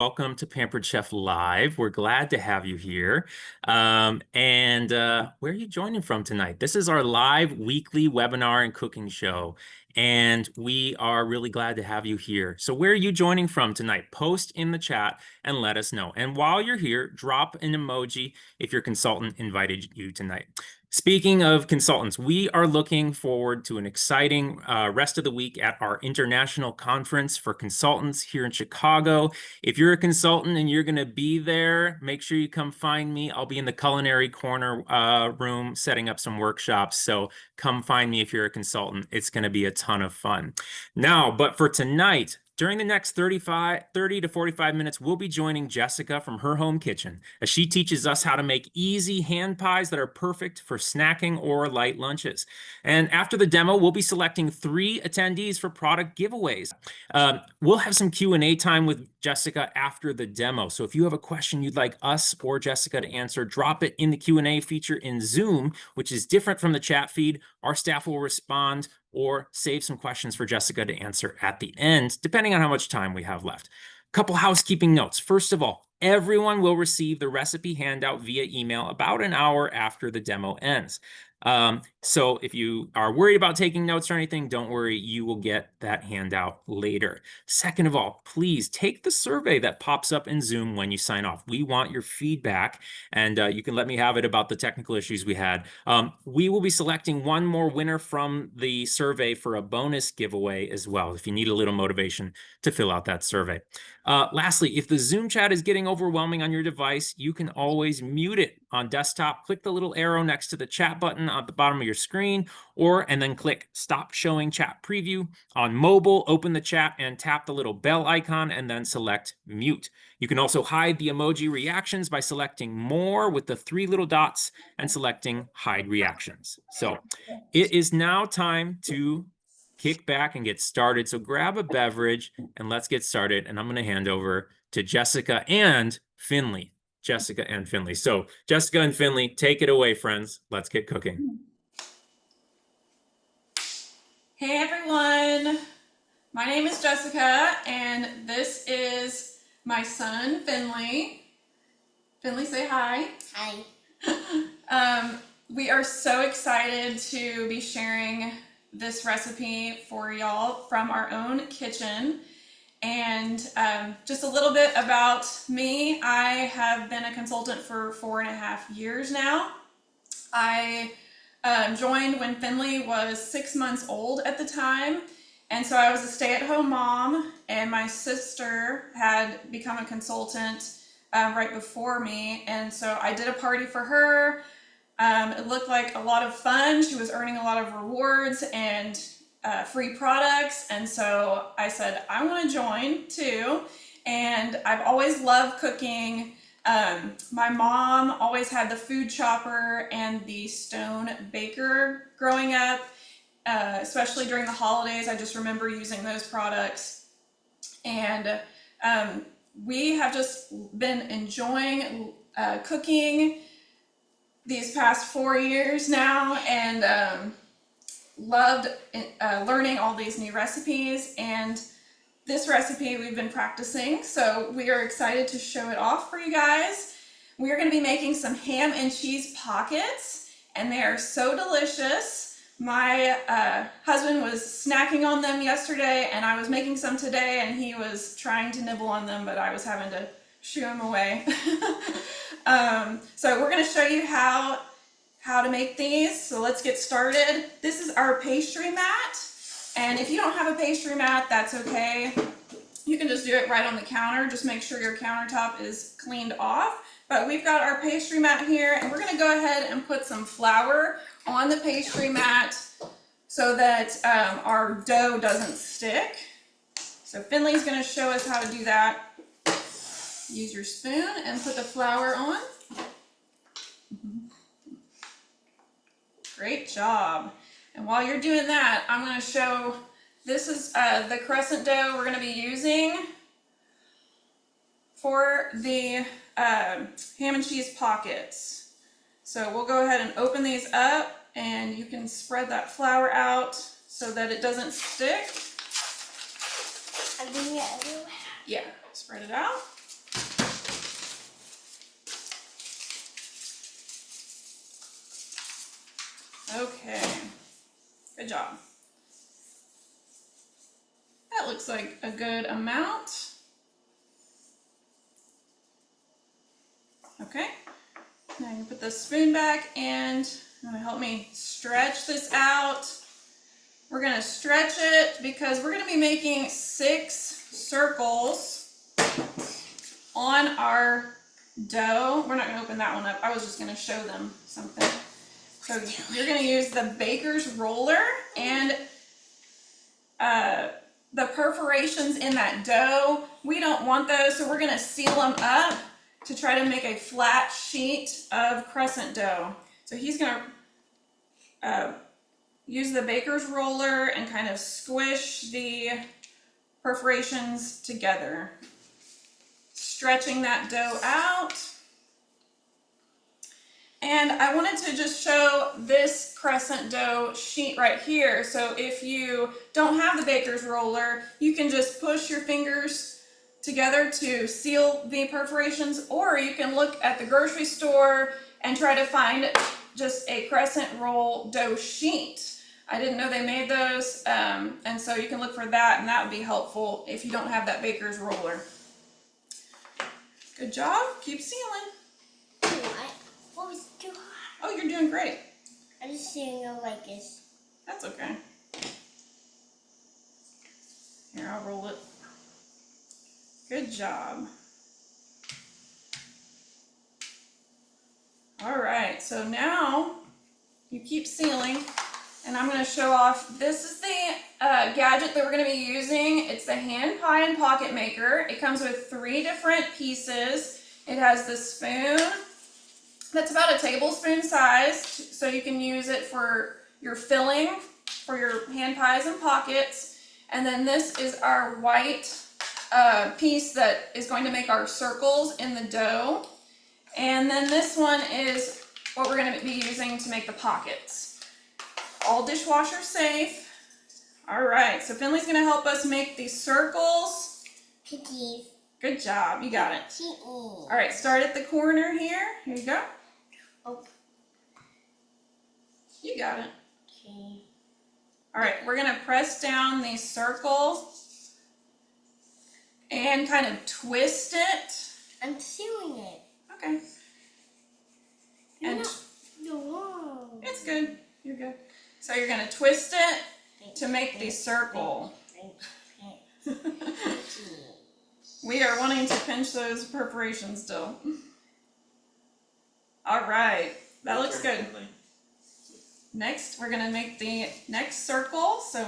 Welcome to Pampered Chef Live. We're glad to have you here. Where are you joining from tonight? This is our live weekly webinar and cooking show, and we are really glad to have you here. So where are you joining from tonight? Post in the chat and let us know. And while you're here, drop an emoji if your consultant invited you tonight. Speaking of consultants, we are looking forward to an exciting rest of the week at our international conference for consultants here in Chicago. If you're a consultant and you're going to be there, make sure you come find me. I'll be in the culinary corner room setting up some workshops. So come find me if you're a consultant. It's going to be a ton of fun. Now, but for tonight, during the next 30 to 45 minutes, we'll be joining Jessica from her home kitchen as she teaches us how to make easy hand pies that are perfect for snacking or light lunches. And after the demo, we'll be selecting 3 attendees for product giveaways. We'll have some Q&A time with Jessica after the demo. So if you have a question you'd like us or Jessica to answer, drop it in the Q&A feature in Zoom, which is different from the chat feed. Our staff will respond or save some questions for Jessica to answer at the end, depending on how much time we have left. Couple housekeeping notes. First of all, everyone will receive the recipe handout via email about an hour after the demo ends. So if you are worried about taking notes or anything, don't worry, you will get that handout later. Second of all, please take the survey that pops up in Zoom when you sign off. We want your feedback, and you can let me have it about the technical issues we had. We will be selecting one more winner from the survey for a bonus giveaway as well, if you need a little motivation to fill out that survey. Lastly, if the Zoom chat is getting overwhelming on your device, you can always mute it on desktop. Click the little arrow next to the chat button at the bottom of your screen, and then click Stop Showing Chat Preview. On mobile, open the chat and tap the little bell icon and then select Mute. You can also hide the emoji reactions by selecting More with the 3 little dots and selecting Hide Reactions. So it is now time to kick back and get started. So grab a beverage and let's get started. And I'm going to hand over to Jessica and Finley. Jessica and Finley. So Jessica and Finley, take it away, friends. Let's get cooking. Hey everyone, my name is Jessica and this is my son Finley. Finley, say hi. Hi. We are so excited to be sharing this recipe for y'all from our own kitchen. And just a little bit about me. I have been a consultant for 4.5 years now. I joined when Finley was 6 months old at the time. And so I was a stay-at-home mom, and my sister had become a consultant right before me. And so I did a party for her. It looked like a lot of fun. She was earning a lot of rewards and free products. And so I said, I want to join too. And I've always loved cooking. My mom always had the food chopper and the stone baker growing up, especially during the holidays. I just remember using those products. And we have just been enjoying cooking these past 4 years now, and loved learning all these new recipes. And this recipe we've been practicing, so we are excited to show it off for you guys. We are going to be making some ham and cheese pockets, and they are so delicious. My husband was snacking on them yesterday, and I was making some today, and he was trying to nibble on them, but I was having to shoo him away. So we're going to show you how to make these. So let's get started. This is our pastry mat. And if you don't have a pastry mat, that's okay. You can just do it right on the counter. Just make sure your countertop is cleaned off. But we've got our pastry mat here, and we're going to go ahead and put some flour on the pastry mat so that our dough doesn't stick. So Finley's going to show us how to do that. Use your spoon and put the flour on. Great job. And while you're doing that, I'm going to show, this is the crescent dough we're going to be using for the ham and cheese pockets. So we'll go ahead and open these up, and you can spread that flour out so that it doesn't stick. I'm doing it everywhere. Yeah, spread it out. Okay, good job. That looks like a good amount. Okay, now you put the spoon back and you're gonna help me stretch this out. We're gonna stretch it because we're gonna be making 6 circles on our dough. We're not gonna open that one up. I was just gonna show them something. So you're gonna use the baker's roller and the perforations in that dough. We don't want those, so we're gonna seal them up to try to make a flat sheet of crescent dough. So he's gonna use the baker's roller and kind of squish the perforations together, stretching that dough out. And I wanted to just show this crescent dough sheet right here. So if you don't have the baker's roller, you can just push your fingers together to seal the perforations, or you can look at the grocery store and try to find just a crescent roll dough sheet. I didn't know they made those, and so you can look for that, and that would be helpful if you don't have that baker's roller. Good job. Keep sealing. What was too hot? Oh, you're doing great. I just didn't go like this. That's okay. Here, I'll roll it. Good job. All right, so now you keep sealing, and I'm going to show off. This is the gadget that we're going to be using. It's the hand pie and pocket maker. It comes with 3 different pieces. It has the spoon that's about a tablespoon size, so you can use it for your filling for your hand pies and pockets. And then this is our white piece that is going to make our circles in the dough. And then this one is what we're going to be using to make the pockets. All dishwasher safe. All right, so Finley's going to help us make these circles. Cookies. Good job, you got it. Cookies. All right, start at the corner here. Here you go. Oh. You got it. Okay. All right, we're going to press down the circle and kind of twist it. I'm sealing it. Okay. And No. it's good. You're good. So you're going to twist it to make the circle. We are wanting to pinch those perforations still. All right, that looks good. Next, we're going to make the next circle. So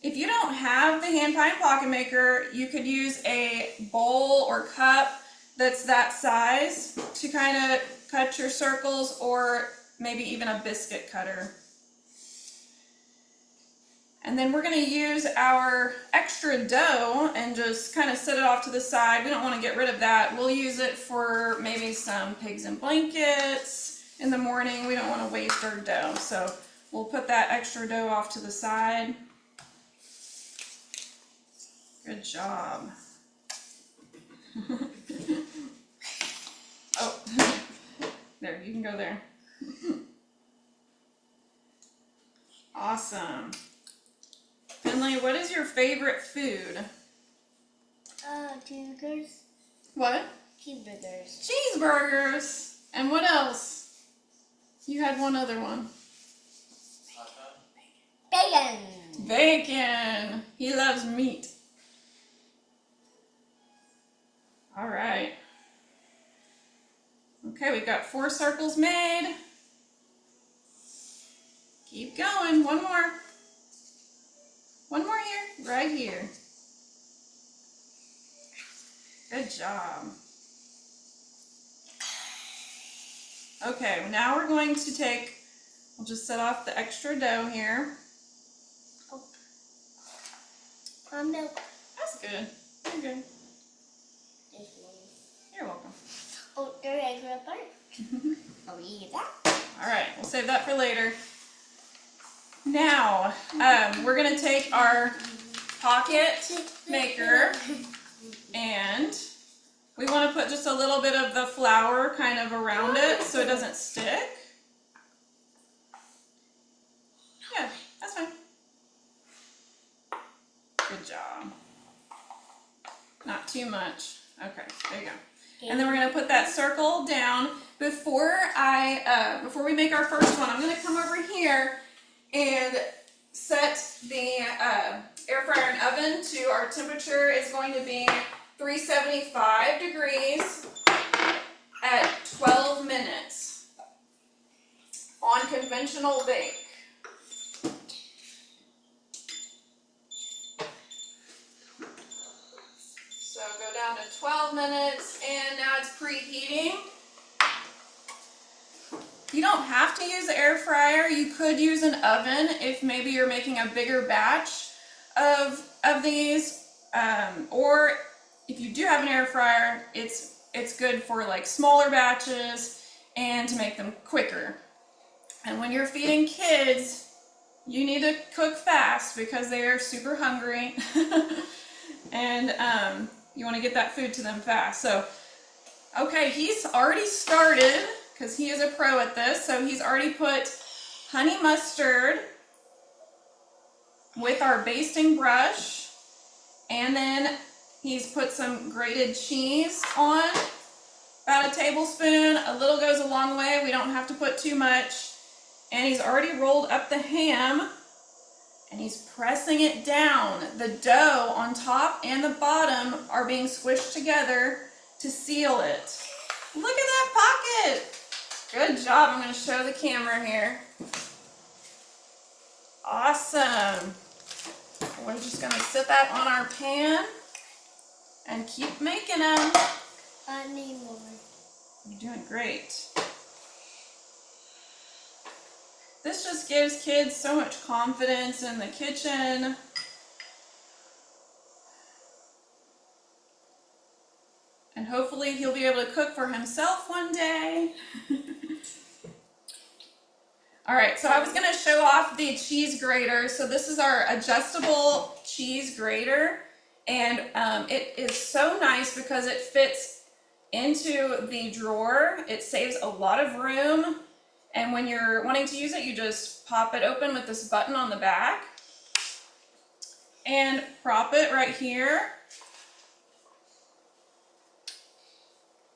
if you don't have the hand pie and pocket maker, you could use a bowl or cup that's that size to kind of cut your circles, or maybe even a biscuit cutter. And then we're going to use our extra dough and just kind of set it off to the side. We don't want to get rid of that. We'll use it for maybe some pigs in blankets in the morning. We don't want to waste our dough, so we'll put that extra dough off to the side. Good job. Oh, there, you can go there. Awesome. Finley, what is your favorite food? Cheeseburgers. What? Cheeseburgers. Cheeseburgers. And what else? You had one other one. Bacon. Bacon. He loves meat. All right. Okay, we've got 4 circles made. Keep going. One more. One more here. Right here. Good job. Okay, now we're going to take, we'll just set off the extra dough here. Milk. That's good. You're good. You're welcome. Oh, there's extra butter. I'll eat that. All right, we'll save that for later. Now, we're going to take our pocket maker and we want to put just a little bit of the flour kind of around it so it doesn't stick. not too much. Okay, there you go. And then we're gonna put that circle down. Before we make our first one, I'm gonna come over here and set the air fryer and oven to our temperature is going to be 375 degrees at 12 minutes on conventional bake. So go down to 12 minutes and now it's preheating. You don't have to use the air fryer. You could use an oven if maybe you're making a bigger batch of these. Or if you do have an air fryer, it's good for like smaller batches and to make them quicker. And when you're feeding kids, you need to cook fast because they are super hungry. And you want to get that food to them fast. So, okay, he's already started because he is a pro at this. So he's already put honey mustard with our basting brush, and then he's put some grated cheese on, about a tablespoon. A little goes a long way. We don't have to put too much. And he's already rolled up the ham, and he's pressing it down. The dough on top and the bottom are being squished together to seal it. Look at that pocket. Good job. I'm going to show the camera here. Awesome. We're just going to sit that on our pan and keep making them. I need more. You're doing great. This just gives kids so much confidence in the kitchen. And hopefully he'll be able to cook for himself one day. All right, so I was gonna show off the cheese grater. So this is our adjustable cheese grater. And it is so nice because it fits into the drawer. It saves a lot of room. And when you're wanting to use it, you just pop it open with this button on the back and prop it right here.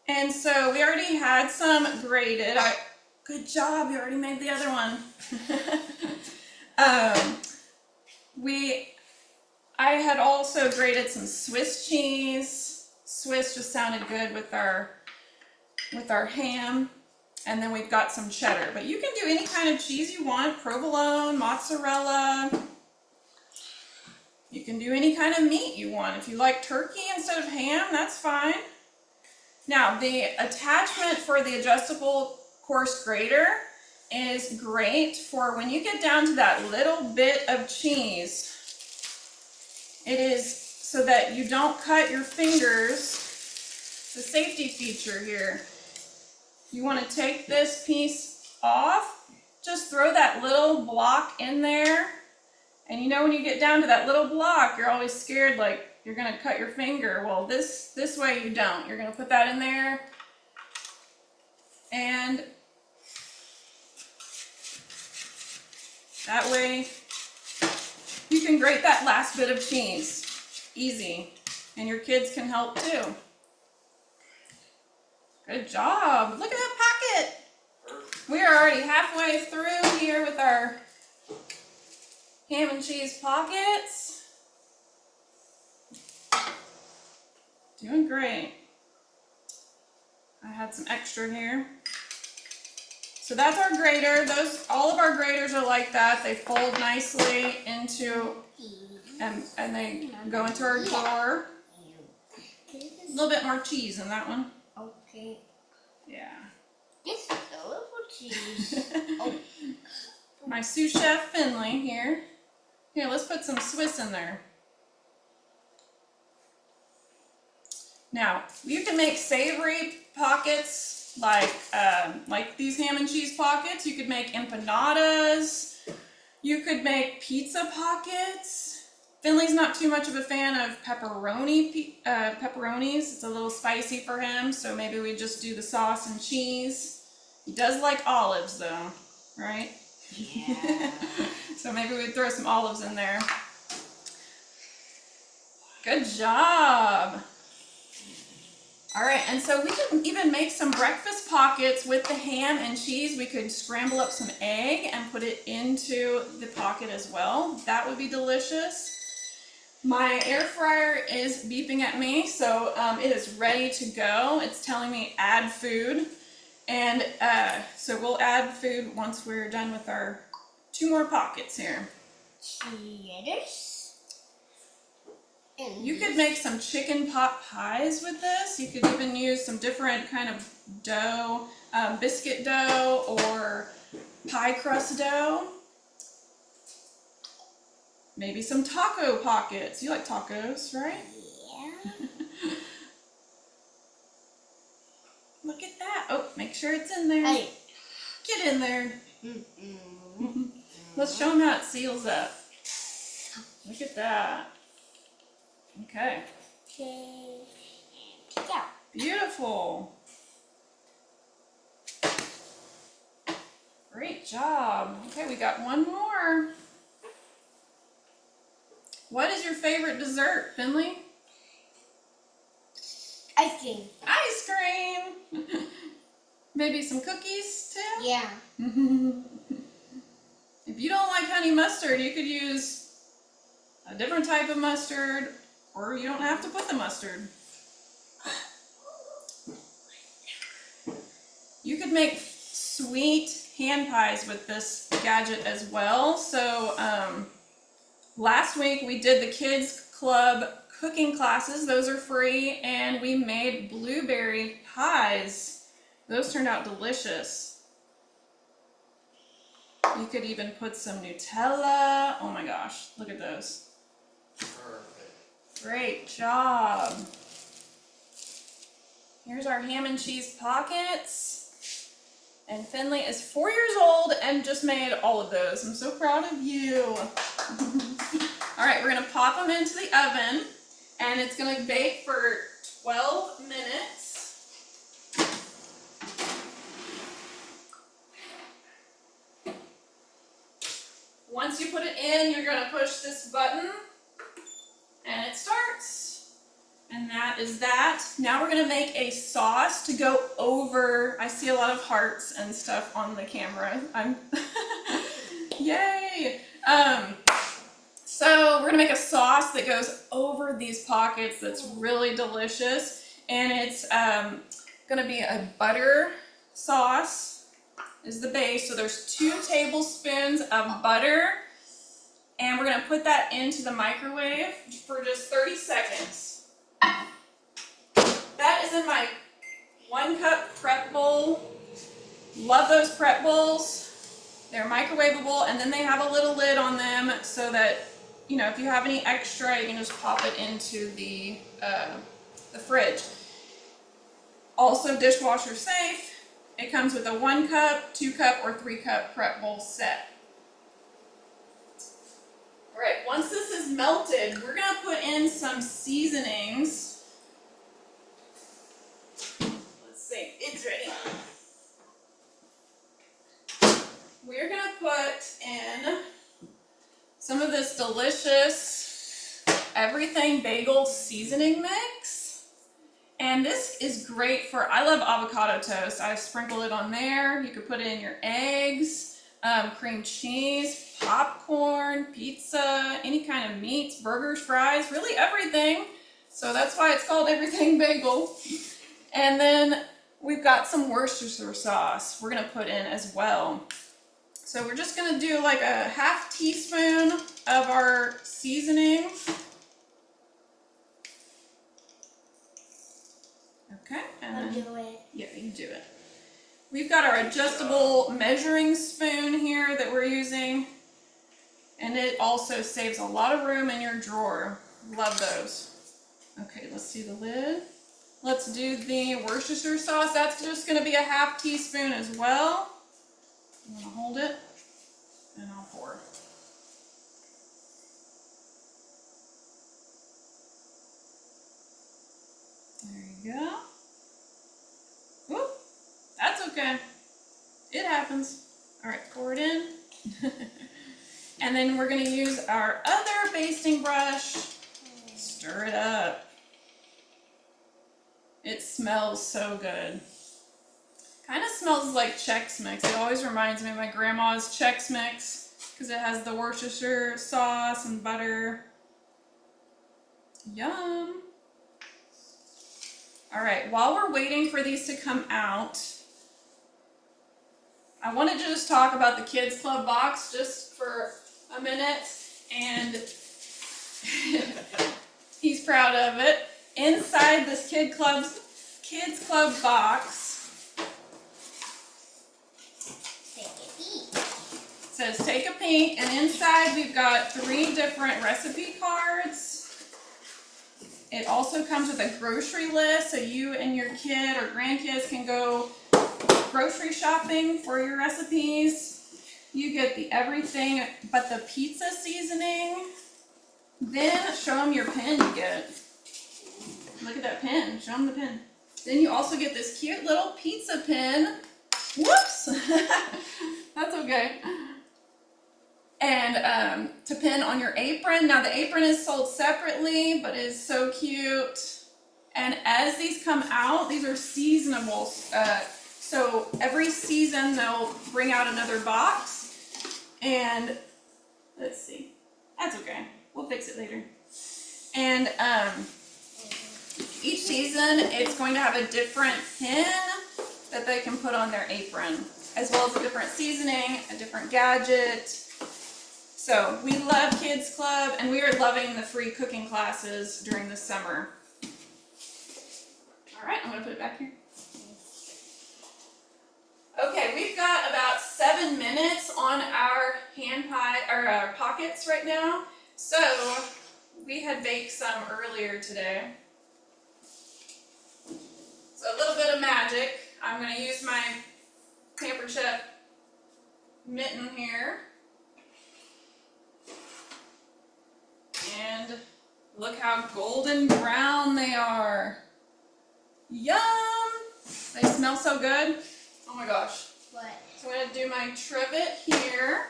And so we already had some grated. Good job, you already made the other one. I had also grated some Swiss cheese. Swiss just sounded good with our ham. And then we've got some cheddar, but you can do any kind of cheese you want, provolone, mozzarella. You can do any kind of meat you want. If you like turkey instead of ham, that's fine. Now, the attachment for the adjustable coarse grater is great for when you get down to that little bit of cheese. It is so that you don't cut your fingers. The safety feature here. You want to take this piece off, just throw that little block in there. And you know when you get down to that little block, you're always scared like you're going to cut your finger. Well, this way you don't. You're going to put that in there. And that way you can grate that last bit of cheese. Easy. And your kids can help too. Good job. Look at that pocket. We are already halfway through here with our ham and cheese pockets. Doing great. I had some extra here. So that's our grater. All of our graters are like that. They fold nicely into, and they go into our drawer. A little bit more cheese in that one. Okay. Yeah. This is a little cheese. Oh. My sous chef Finley here. Here, let's put some Swiss in there. Now, you can make savory pockets like these ham and cheese pockets. You could make empanadas. You could make pizza pockets. Finley's not too much of a fan of pepperonis. It's a little spicy for him, so maybe we just do the sauce and cheese. He does like olives though, right? Yeah. So maybe we'd throw some olives in there. Good job. All right, and so we can even make some breakfast pockets with the ham and cheese. We could scramble up some egg and put it into the pocket as well. That would be delicious. My air fryer is beeping at me, so it is ready to go. It's telling me add food. And so we'll add food once we're done with our 2 more pockets here. Cheers. You could make some chicken pot pies with this. You could even use some different kind of dough, biscuit dough or pie crust dough. Maybe some taco pockets. You like tacos, right? Yeah. Look at that. Oh, make sure it's in there. Hey. Get in there. Mm-mm. Let's show them how it seals up. Look at that. Okay. Okay. Yeah. Beautiful. Great job. Okay, we got one more. What is your favorite dessert, Finley? Ice cream. Ice cream. Maybe some cookies too? Yeah. If you don't like honey mustard, you could use a different type of mustard, or you don't have to put the mustard. You could make sweet hand pies with this gadget as well. So last week we did the Kids Club cooking classes. Those are free, and we made blueberry pies. Those turned out delicious. You could even put some Nutella. Oh my gosh, look at those. Perfect. Great job. Here's our ham and cheese pockets. And Finley is 4 years old and just made all of those. I'm so proud of you. All right, we're gonna pop them into the oven, and it's gonna bake for 12 minutes. Once you put it in, you're gonna push this button, and it starts. And that is that. Now we're gonna make a sauce to go over. I see a lot of hearts and stuff on the camera. Yay! So we're gonna make a sauce that goes over these pockets that's really delicious. And it's gonna be a butter sauce is the base. So there's 2 tablespoons of butter. And we're gonna put that into the microwave for just 30 seconds. That is in my 1 cup prep bowl. Love those prep bowls. They're microwavable, and then they have a little lid on them so that, you know, if you have any extra, you can just pop it into the fridge. Also dishwasher safe. It comes with a 1 cup, 2 cup, or 3 cup prep bowl set. All right, once this is melted, we're gonna put in some seasonings. Let's see, it's ready. We're gonna put in some of this delicious everything bagel seasoning mix. And this is great for, I love avocado toast. I sprinkle it on there. You could put it in your eggs, cream cheese, popcorn, pizza, any kind of meats, burgers, fries, really everything. So that's why it's called everything bagel. And then we've got some Worcestershire sauce we're gonna put in as well. So we're just gonna do like a half teaspoon of our seasoning. Okay, and I'll then, do it. yeah, you do it. We've got our adjustable measuring spoon here that we're using, and it also saves a lot of room in your drawer. Love those. Okay, let's see the lid. Let's do the Worcestershire sauce. That's just gonna be a half teaspoon as well. I'm gonna hold it, and I'll pour. There you go. Whoop, that's okay. It happens. All right, pour it in. And then we're gonna use our other basting brush. Stir it up. It smells so good. Kind of smells like Chex Mix. It always reminds me of my grandma's Chex Mix because it has the Worcestershire sauce and butter. Yum. All right, while we're waiting for these to come out, I wanted to just talk about the Kids Club box just for a minute, and he's proud of it. Inside this Kids Club box says take a peek, and inside we've got 3 different recipe cards. It also comes with a grocery list, so you and your kid or grandkids can go grocery shopping for your recipes. You get the everything but the pizza seasoning. Then show them your pin you get. Look at that pin. Show them the pin. Then you also get this cute little pizza pin. Whoops! That's okay. And to pin on your apron. Now the apron is sold separately, but it is so cute. And as these come out, these are seasonable. So every season they'll bring out another box. And let's see. That's okay. We'll fix it later. And each season it's going to have a different pin that they can put on their apron, as well as a different seasoning, a different gadget. So we love Kids Club, and we are loving the free cooking classes during the summer. All right, I'm gonna put it back here. Okay, we've got about 7 minutes on our our pockets right now. So we had baked some earlier today. So a little bit of magic. I'm gonna use my Pampered Chef mitten here. And look how golden brown they are. Yum! They smell so good. Oh my gosh. What? So I'm going to do my trivet here.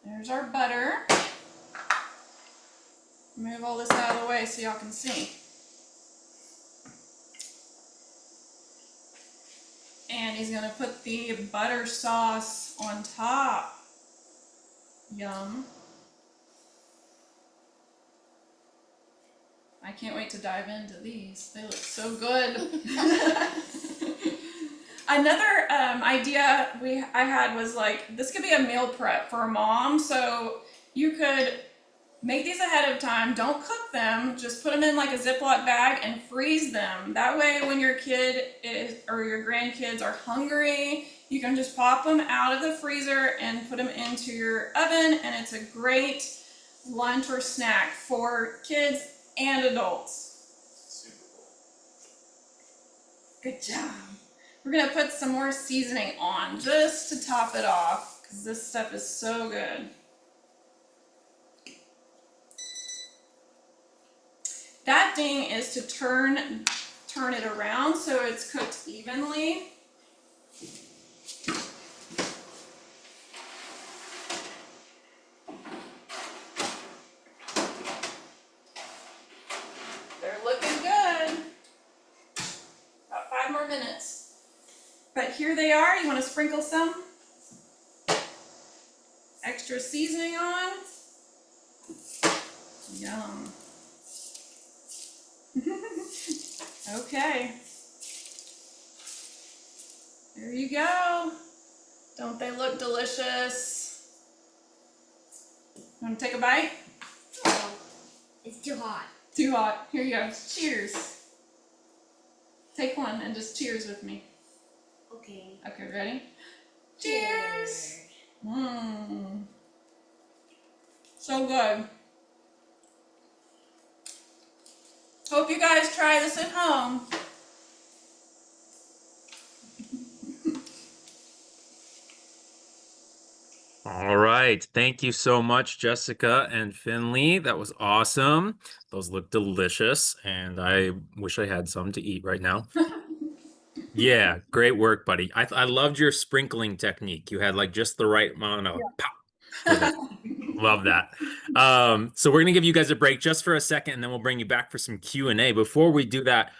There's our butter. Move all this out of the way so y'all can see. And he's going to put the butter sauce on top. Yum. I can't wait to dive into these. They look so good. Another idea I had was like, this could be a meal prep for a mom. So you could make these ahead of time. Don't cook them. Just put them in like a Ziploc bag and freeze them. That way when your kid or your grandkids are hungry, you can just pop them out of the freezer and put them into your oven, and it's a great lunch or snack for kids and adults. Super cool. Good job. We're gonna put some more seasoning on just to top it off, because this stuff is so good. That thing is to turn it around so it's cooked evenly. They're looking good. About 5 more minutes. But here they are. You want to sprinkle some extra seasoning on? Yum. Okay. There you go. Don't they look delicious? Want to take a bite? No, it's too hot. Too hot. Here you go. Cheers. Take one and just cheers with me. Okay. Okay, ready? Cheers. Mmm. So good. Hope you guys try this at home. All right. Thank you so much, Jessica and Finley. That was awesome. Those look delicious, and I wish I had some to eat right now. Yeah, great work, buddy. I loved your sprinkling technique. You had like just the right amount of pop with it. Love that. So we're gonna give you guys a break just for a second, and then we'll bring you back for some Q&A. Before we do that,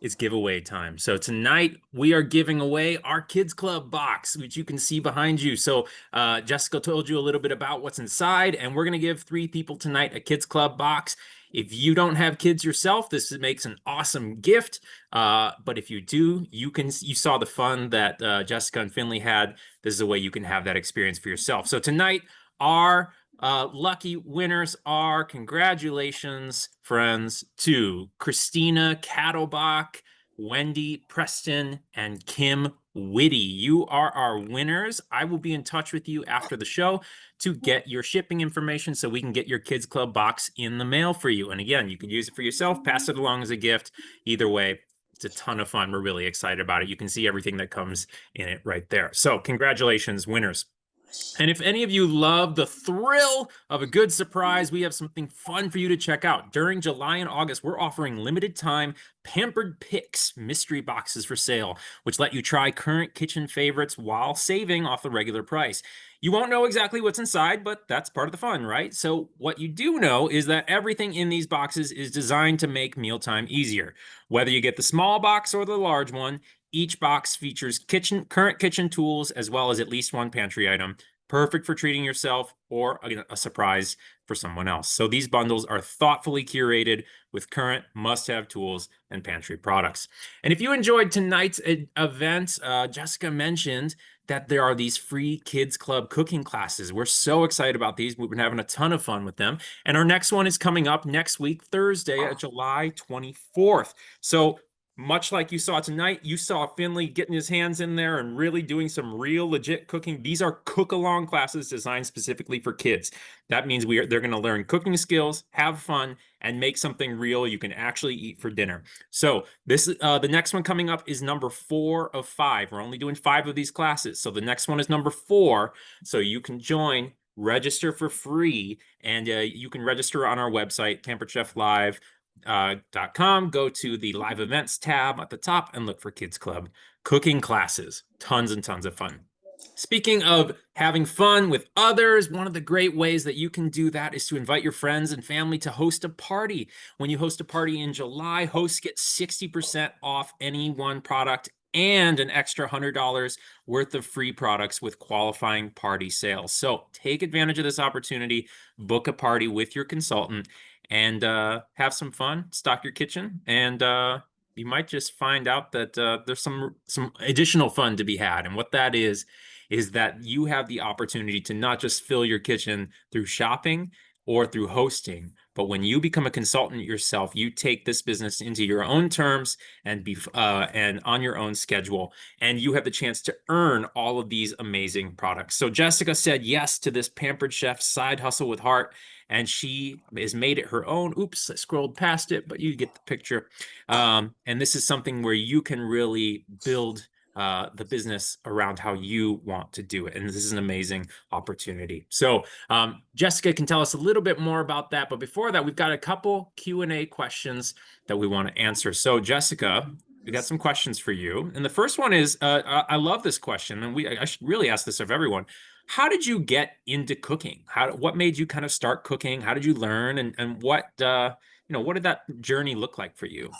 it's giveaway time. So tonight we are giving away our Kids Club box, which you can see behind you. So Jessica told you a little bit about what's inside, and we're going to give 3 people tonight a Kids Club box. If you don't have kids yourself, this makes an awesome gift. But if you do, you saw the fun that Jessica and Finley had. This is a way you can have that experience for yourself. So tonight, our lucky winners are, congratulations, friends, to Christina Cattlebach, Wendy Preston, and Kim Whitty. You are our winners. I will be in touch with you after the show to get your shipping information so we can get your Kids Club box in the mail for you. And again, you can use it for yourself, pass it along as a gift. Either way, it's a ton of fun. We're really excited about it. You can see everything that comes in it right there. So congratulations, winners. And if any of you love the thrill of a good surprise, we have something fun for you to check out. During July and August, we're offering limited time Pampered Picks mystery boxes for sale, which let you try current kitchen favorites while saving off the regular price. You won't know exactly what's inside, but that's part of the fun, right? So what you do know is that everything in these boxes is designed to make mealtime easier. Whether you get the small box or the large one, each box features current kitchen tools as well as at least one pantry item, perfect for treating yourself or a surprise for someone else. So these bundles are thoughtfully curated with current must-have tools and pantry products. And if you enjoyed tonight's event, Jessica mentioned that there are these free Kids Club cooking classes. We're so excited about these. We've been having a ton of fun with them. And our next one is coming up next week, Thursday, July 24th. So much like you saw tonight, you saw Finley getting his hands in there and really doing some real legit cooking. These are cook-along classes designed specifically for kids. That means they're going to learn cooking skills, have fun, and make something real you can actually eat for dinner. So the next one coming up is number 4 of 5. We're only doing 5 of these classes. So the next one is number 4. So you can join, register for free, and you can register on our website, pamperedcheflive.com. Go to the live events tab at the top and look for Kids Club cooking classes. Tons and tons of fun. Speaking of having fun with others, one of the great ways that you can do that is to invite your friends and family to host a party. When you host a party in July, hosts get 60% off any one product and an extra $100 worth of free products with qualifying party sales. So take advantage of this opportunity, book a party with your consultant, and have some fun, stock your kitchen, and you might just find out that there's some additional fun to be had. And what that is that you have the opportunity to not just fill your kitchen through shopping or through hosting, but when you become a consultant yourself, you take this business into your own terms and on your own schedule, and you have the chance to earn all of these amazing products. So Jessica said yes to this Pampered Chef side hustle with heart, and she has made it her own. Oops, I scrolled past it, but you get the picture. And this is something where you can really build the business around how you want to do it. And this is an amazing opportunity. So Jessica can tell us a little bit more about that. But before that, we've got a couple Q&A questions that we want to answer. So Jessica, we got some questions for you. And the first one is, I love this question, and I should really ask this of everyone. How did you get into cooking? What made you kind of start cooking? How did you learn? And what what did that journey look like for you?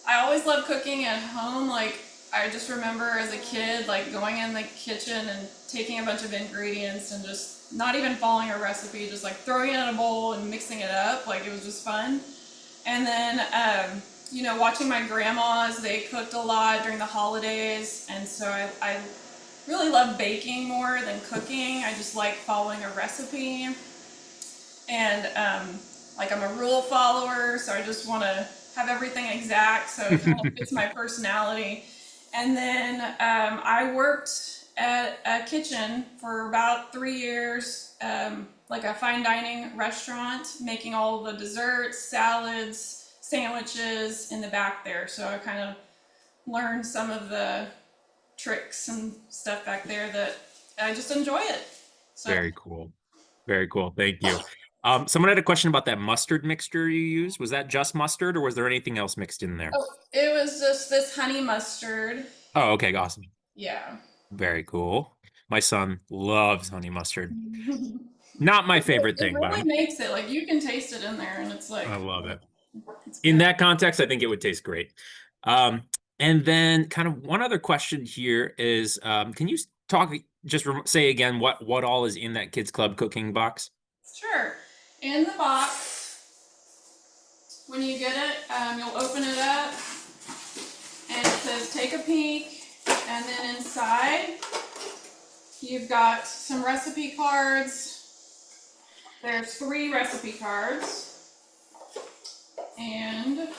I always loved cooking at home. Like, I just remember as a kid, like, going in the kitchen and taking a bunch of ingredients and just not even following a recipe, just like throwing it in a bowl and mixing it up. Like, it was just fun. And then, watching my grandmas, they cooked a lot during the holidays. And so I really love baking more than cooking. I just like following a recipe. And, I'm a rule follower, so I just want to have everything exact, so it kind of fits my personality. And then I worked at a kitchen for about 3 years, like a fine dining restaurant, making all the desserts, salads, sandwiches in the back there. So I kind of learned some of the tricks and stuff back there that I just enjoy it. So. Very cool. Very cool. Thank you. Someone had a question about that mustard mixture you used. Was that just mustard, or was there anything else mixed in there? Oh, it was just this honey mustard. Oh, okay. Awesome. Yeah. Very cool. My son loves honey mustard. Not my favorite It thing, but really makes it like you can taste it in there, and it's I like love it. it's In good. that context, I think it would taste great. Um, and then kind of one other question here is, can you talk, just say again what all is in that Kids Club cooking box? Sure. In the box, when you get it, you'll open it up, and it says "Take a peek," and then inside you've got some recipe cards. There's 3 recipe cards, and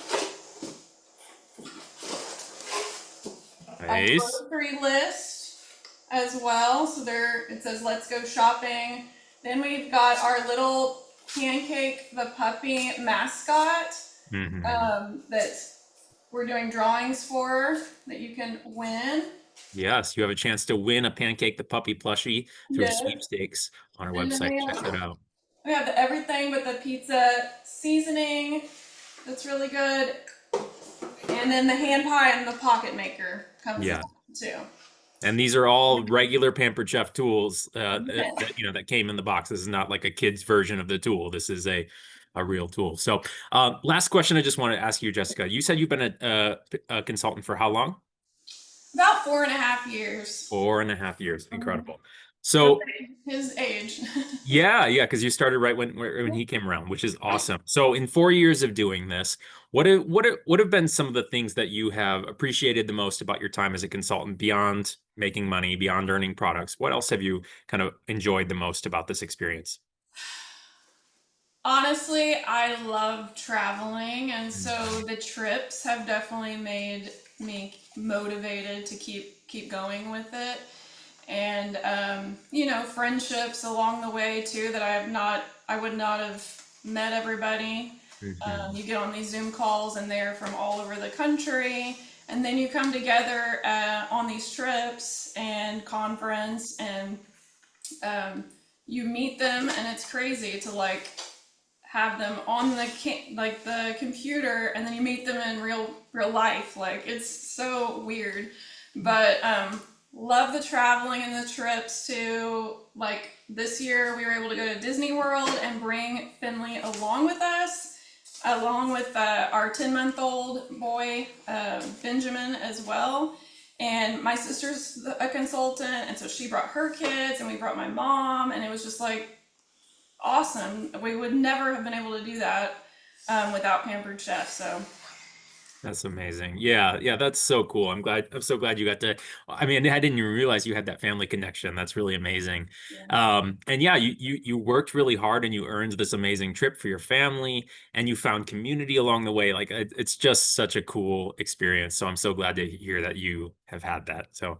a Nice. grocery list as well. So there it says "Let's go shopping." Then we've got our little Pancake the puppy mascot Hmm. that we're doing drawings for that you can win. Yes, you have a chance to win a Pancake the Puppy plushie through Yes. sweepstakes on our And then website. Check that out. we have the everything with the pizza seasoning. That's really good. And then the hand pie and the pocket maker comes Yeah. along too. And these are all regular Pampered Chef tools Yes. that came in the box. This is not like a kid's version of the tool. This is a real tool. So, last question I just want to ask you, Jessica. You said you've been a consultant for how long? About 4.5 years. 4.5 years. Mhm. Incredible. For So, his age. yeah, because you started right when he came around, which is awesome. So, in 4 years of doing this, what have been some of the things that you have appreciated the most about your time as a consultant beyond making money, beyond earning products? What else have you kind of enjoyed the most about this experience? Honestly, I love traveling, and so Mhm. the trips have definitely made me motivated to keep going with it. And friendships along the way too that I would not have met everybody. Mhm. You get on these Zoom calls, and they're from all over the country, and then you come together on these trips and conference, and um, you meet them, and it's crazy to like have them on the computer, and then you meet them in real life. Like it's so weird, but love the traveling and the trips too. Like this year, we were able to go to Disney World and bring Finley along with us, along with our 10-month-old boy Benjamin as well. And my sister's a consultant, and so she brought her kids, and we brought my mom, and it was just like awesome. We would never have been able to do that without Pampered Chef. So That's amazing. Yeah, that's so cool. I'm so glad you got to. I mean, I didn't even realize you had that family connection. That's really amazing. yeah. And yeah, you worked really hard and you earned this amazing trip for your family and you found community along the way. Like it's just such a cool experience. So I'm so glad to hear that you have had that. So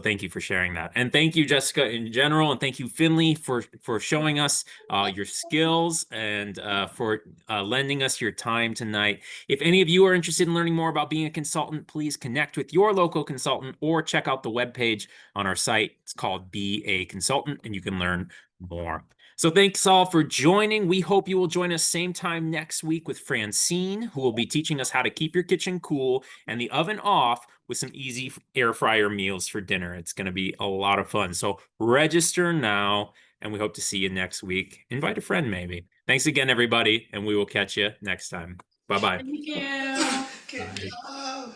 thank you for sharing that. And thank you, Jessica, in general, and thank you, Finley, for showing us your skills and for lending us your time tonight. If any of you are interested in learning more about being a consultant, please connect with your local consultant or check out the webpage on our site. It's called Be a Consultant, and you can learn more. So thanks all for joining. We hope you will join us same time next week with Francine, who will be teaching us how to keep your kitchen cool and the oven off with some easy air fryer meals for dinner. It's going to be a lot of fun. So register now, and we hope to see you next week. Invite a friend, maybe. Thanks again, everybody, and we will catch you next time. Bye-bye. Thank you. Good Bye. job.